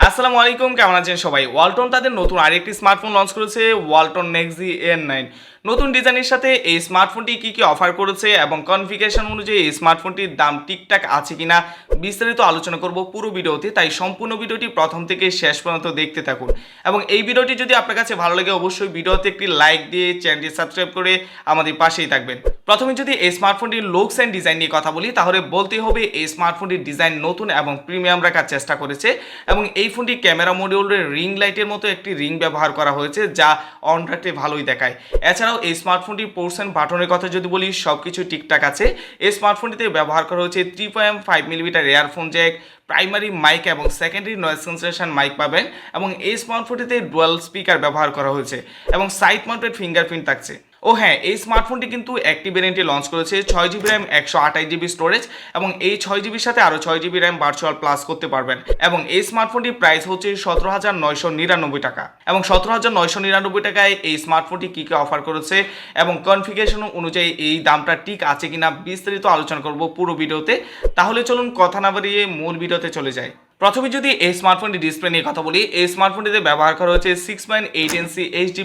আসসালামু আলাইকুম, কেমন আছেন সবাই? ওয়ালটন তাদের নতুন আরেকটি স্মার্টফোন লঞ্চ করেছে, ওয়ালটন নেক্সজি N9। নতুন ডিজাইনের সাথে এই স্মার্টফোনটি কি অফার করেছে এবং কনফিগারেশন অনুযায়ী এই স্মার্টফোনটির দাম ঠিকঠাক আছে কিনা বিস্তারিত আলোচনা করব পুরো ভিডিওতে। তাই সম্পূর্ণ ভিডিওটি প্রথম থেকে শেষ পর্যন্ত দেখতে থাকুন এবং এই ভিডিওটি যদি আপনার কাছে ভালো লাগে অবশ্যই ভিডিওতে একটি লাইক দিয়ে চ্যানেলটি সাবস্ক্রাইব করে আমাদের পাশেই থাকবেন। প্রথমে যদি এই স্মার্টফোনটির লুকস অ্যান্ড ডিজাইন নিয়ে কথা বলি তাহলে বলতেই হবে এই স্মার্টফোনটির ডিজাইন নতুন এবং প্রিমিয়াম রাখার চেষ্টা করেছে এবং এই ফোনটি ক্যামেরা মডিউলের রিং লাইটের মতো একটি রিং ব্যবহার করা হয়েছে যা অন রাখতে ভালোই দেখায়। এছাড়াও এই স্মার্টফোনটির পোর্টস অ্যান্ড বাটনের কথা যদি বলি সব কিছু ঠিকঠাক আছে। এই স্মার্টফোনটিতে ব্যবহার করা হয়েছে 3.5mm earphone jack, primary mic এবং সেকেন্ডারি নয়েজ ক্যান্সেলেশন মাইক পাবেন এবং এই স্মার্টফোনটিতে ডুয়াল স্পিকার ব্যবহার করা হয়েছে এবং সাইড মাউন্টেড ফিঙ্গারপ্রিন্ট থাকছে। ও হ্যাঁ, এই স্মার্টফোনটি কিন্তু একটি ভ্যারিয়েন্টে লঞ্চ করেছে 6GB র্যাম 128GB স্টোরেজ এবং এই 6GBর সাথে আরও 6GB র্যাম ভার্চুয়াল প্লাস করতে পারবেন এবং এই স্মার্টফোনটির প্রাইস হচ্ছে 17,999 টাকা এবং 17,999 টাকায় এই স্মার্টফোনটি কী অফার করেছে এবং কনফিগারেশন অনুযায়ী এই দামটা ঠিক আছে কিনা বিস্তারিত আলোচনা করব পুরো ভিডিওতে। তাহলে চলুন কথা না বাড়িয়ে মূল ভিডিওতে চলে যাই। প্রথমে যদি এই স্মার্টফোনটি ডিসপ্লে নিয়ে কথা বলি, এই স্মার্টফোনটিতে ব্যবহার করা হয়েছে 6.8 ইঞ্চি HD+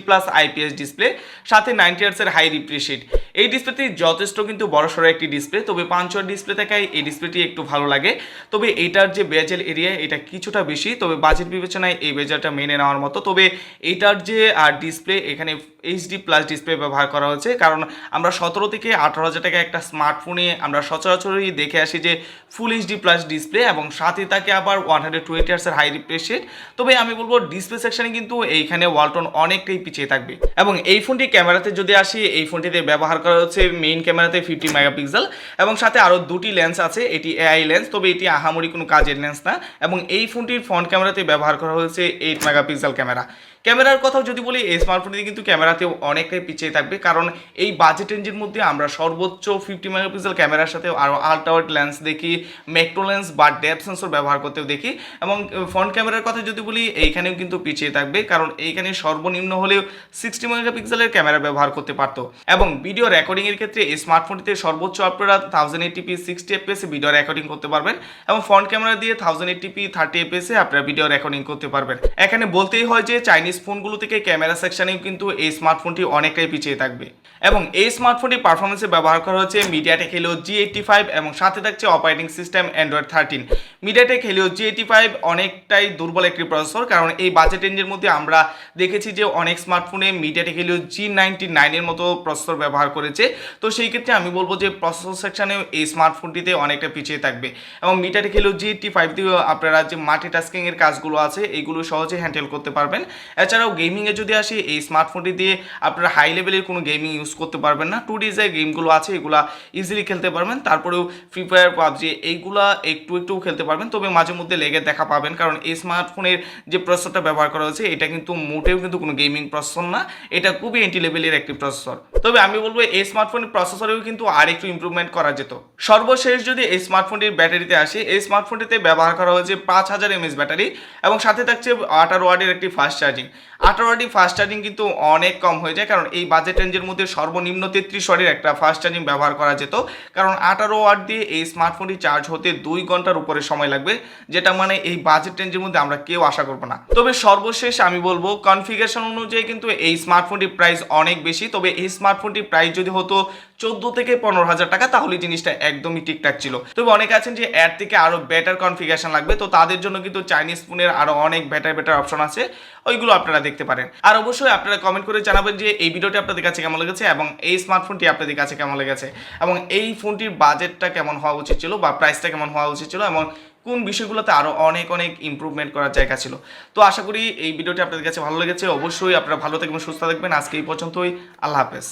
IPS ডিসপ্লে, সাথে 90 হার্টজের হাই রিফ্রেশ রেট। এই ডিসপ্লেটি যথেষ্ট কিন্তু বড়সড় একটি ডিসপ্লে, তবে পাঞ্চওয়াট ডিসপ্লে থাকায় এই ডিসপ্লেটি একটু ভালো লাগে। তবে এটার যে বেজেল এরিয়া এটা কিছুটা বেশি, তবে বাজেট বিবেচনায় এই বেজেলটা মেনে নেওয়ার মতো। তবে এটার যে ডিসপ্লে এখানে HD+ ডিসপ্লে ব্যবহার করা হয়েছে, কারণ আমরা 17 থেকে 18,000 টাকা একটা স্মার্টফোনে আমরা সচরাচরই দেখে আসি যে ফুল HD+ ডিসপ্লে এবং সাথে থাকে আবার 120 হার্টজের হাই রিফ্রেশ রেট। তবে আমি বলবো ডিসপ্লে সেকশনে কিন্তু এইখানে ওয়ালটন অনেকটাই পিছিয়ে থাকবে। এবং এই ফোনটি ক্যামেরাতে যদি আসি, এই ফোনটিতে ব্যবহার করা হচ্ছে মেইন ক্যামেরাতে 50 মেগাপিক্সেল এবং সাথে আরও দুটি লেন্স আছে। এটি AI লেন্স, তবে এটি আহামরি কোনো কাজের লেন্স না এবং এই ফোনটির ফ্রন্ট ক্যামেরাতে ব্যবহার করা হয়েছে 8 মেগাপিক্সেল ক্যামেরা। ক্যামেরার কথাও যদি বলি, এই স্মার্টফোনটি কিন্তু ক্যামেরাতেও অনেকটাই পিছিয়ে থাকবে, কারণ এই বাজেট রেঞ্জের মধ্যে আমরা সর্বোচ্চ 50 মেগাপিক্সেল ক্যামেরার সাথে আরও আল্ট্রা ওয়াইড লেন্স দেখি, ম্যাক্রো লেন্স বা ডেপথ সেন্সর ব্যবহার করতেও দেখি। এবং ফ্রন্ট ক্যামেরার কথা যদি বলি, এইখানেও কিন্তু পিছিয়ে থাকবে, কারণ এইখানে সর্বনিম্ন হলেও 60 মেগাপিক্সেলের ক্যামেরা ব্যবহার করতে পারতো। এবং ভিডিও রেকর্ডিংয়ের ক্ষেত্রে এই স্মার্টফোনটিতে সর্বোচ্চ আপনারা 1080p 60 fps ভিডিও রেকর্ডিং করতে পারবেন এবং ফ্রন্ট ক্যামেরা দিয়ে 1080p 30 fps আপনারা ভিডিও রেকর্ডিং করতে পারবেন। এখানে বলতেই হয় যে চাইনিজ ফোনগুলো থেকে ক্যামেরা সেকশনেও কিন্তু এই স্মার্টফোনটি অনেকটাই পিছিয়ে থাকবে। এবং এই স্মার্টফোনটি পারফরমেন্সে ব্যবহার করা হচ্ছে মিডিয়াটেক হেলিও G85 এবং সাথে থাকছে operating system Android 13। MediaTek Helio G85 অনেকটাই দুর্বল একটি প্রসেসর, কারণ এই বাজেট রেঞ্জের মধ্যে আমরা দেখেছি যে অনেক স্মার্টফোনে মিডিয়াটেক হেলিও G99 এর মতো প্রসেসর ব্যবহার করেছে। তো সেই ক্ষেত্রে আমি বলবো যে প্রসেসর সেকশনেও এই স্মার্টফোনটিতে অনেকটা পিছিয়ে থাকবে এবং মিডিয়াটেক হেলিও G85 দিয়েও আপনারা যে মাল্টিটাস্কিং এর কাজগুলো আছে এইগুলো সহজে হ্যান্ডেল করতে পারবেন। এছাড়াও গেমিংয়ে যদি আসি, এই স্মার্টফোনটি দিয়ে আপনারা হাই লেভেলের কোনো গেমিং ইউজ করতে পারবেন না। 2D যে গেমগুলো আছে এগুলা ইজিলি খেলতে পারবেন, তারপরেও ফ্রি ফায়ার, পাবজি এইগুলা একটু খেলতে পারবেন, তবে মাঝে মধ্যে লেগে দেখা পাবেন, কারণ এই স্মার্টফোনের যে প্রসেসরটা ব্যবহার করা হয়েছে এটা কিন্তু মোটেও কিন্তু কোনো গেমিং প্রসেসর না, এটা খুবই এন্ট্রি লেভেলের একটি প্রসেসর। তবে আমি বলবো এই স্মার্টফোনের প্রসেসরেও কিন্তু আর একটু ইমপ্রুভমেন্ট করা যেত। সর্বশেষ যদি এই স্মার্টফোনটির ব্যাটারিতে আসি, এই স্মার্টফোনটিতে ব্যবহার করা হয়েছে 5000 mAh ব্যাটারি এবং সাথে থাকছে 18 ওয়াটের একটি ফাস্ট চার্জিং। 18 ওয়াটের ফাস্ট চার্জিং কিন্তু অনেক কম হয়ে যায়, কারণ এই বাজেট রেঞ্জের মধ্যে সর্বনিম্ন 33 ওয়াটের একটা ফাস্ট চার্জিং ব্যবহার করা যেত, কারণ 18 ওয়াট দিয়ে এই স্মার্টফোনটি চার্জ হতে 2 ঘন্টার উপরে সময় লাগবে, যেটা মানে এই বাজেট রেঞ্জের মধ্যে আমরা কেউ আশা করবো না। তবে সর্বশেষ আমি বলবো কনফিগারেশন অনুযায়ী কিন্তু এই স্মার্টফোনটির প্রাইস অনেক বেশি। তবে এই স্মার্টফোনটির প্রাইস যদি হতো 14 থেকে 15,000 টাকা তাহলে জিনিসটা একদমই ঠিকঠাক ছিল। তবে অনেকে আছেন যে এর থেকে আরও বেটার কনফিগারেশন লাগবে, তো তাদের জন্য কিন্তু চাইনিজ ফোনের আরও অনেক বেটার অপশন আছে, ওইগুলো আপনারা দেখতে পারেন। আর অবশ্যই আপনারা কমেন্ট করে জানাবেন যে এই ভিডিওটি আপনাদের কাছে কেমন লেগেছে এবং এই স্মার্টফোনটি আপনাদের কাছে কেমন লেগেছে এবং এই ফোনটির বাজেটটা কেমন হওয়া উচিত ছিল বা প্রাইসটা কেমন হওয়া উচিত ছিল এবং কোন বিষয়গুলোতে আরও অনেক ইমপ্রুভমেন্ট করার জায়গা ছিল। তো আশা করি এই ভিডিওটি আপনাদের কাছে ভালো লেগেছে। অবশ্যই আপনারা ভালো থাকবেন, সুস্থ থাকবেন। আজকে এই পর্যন্তই, আল্লাহ হাফেজ।